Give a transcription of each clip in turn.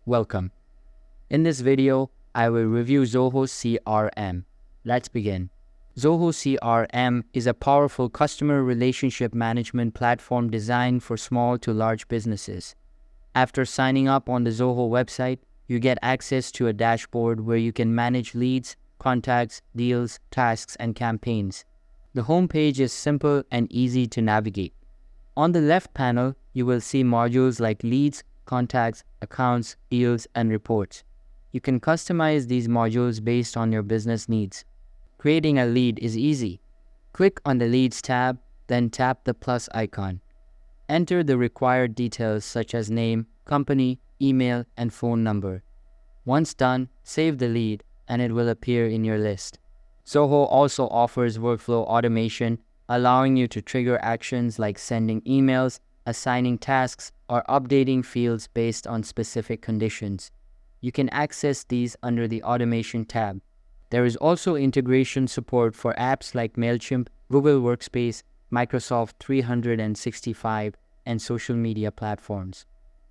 Welcome. In this video, I will review Zoho CRM. Let's begin. Zoho CRM is a powerful customer relationship management platform designed for small to large businesses. After signing up on the Zoho website, you get access to a dashboard where you can manage leads, contacts, deals, tasks, and campaigns. The homepage is simple and easy to navigate. On the left panel, you will see modules like leads, contacts, accounts, deals, and reports. You can customize these modules based on your business needs. Creating a lead is easy. Click on the Leads tab, then tap the plus icon. Enter the required details such as name, company, email, and phone number. Once done, save the lead and it will appear in your list. Zoho also offers workflow automation, allowing you to trigger actions like sending emails, assigning tasks, or updating fields based on specific conditions. You can access these under the Automation tab. There is also integration support for apps like Mailchimp, Google Workspace, Microsoft 365, and social media platforms.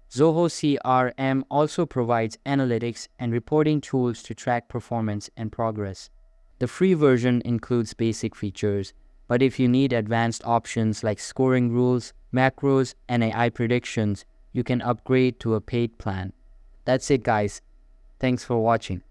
Zoho CRM also provides analytics and reporting tools to track performance and progress. The free version includes basic features, but if you need advanced options like scoring rules, macros, and AI predictions, you can upgrade to a paid plan. That's it, guys. Thanks for watching.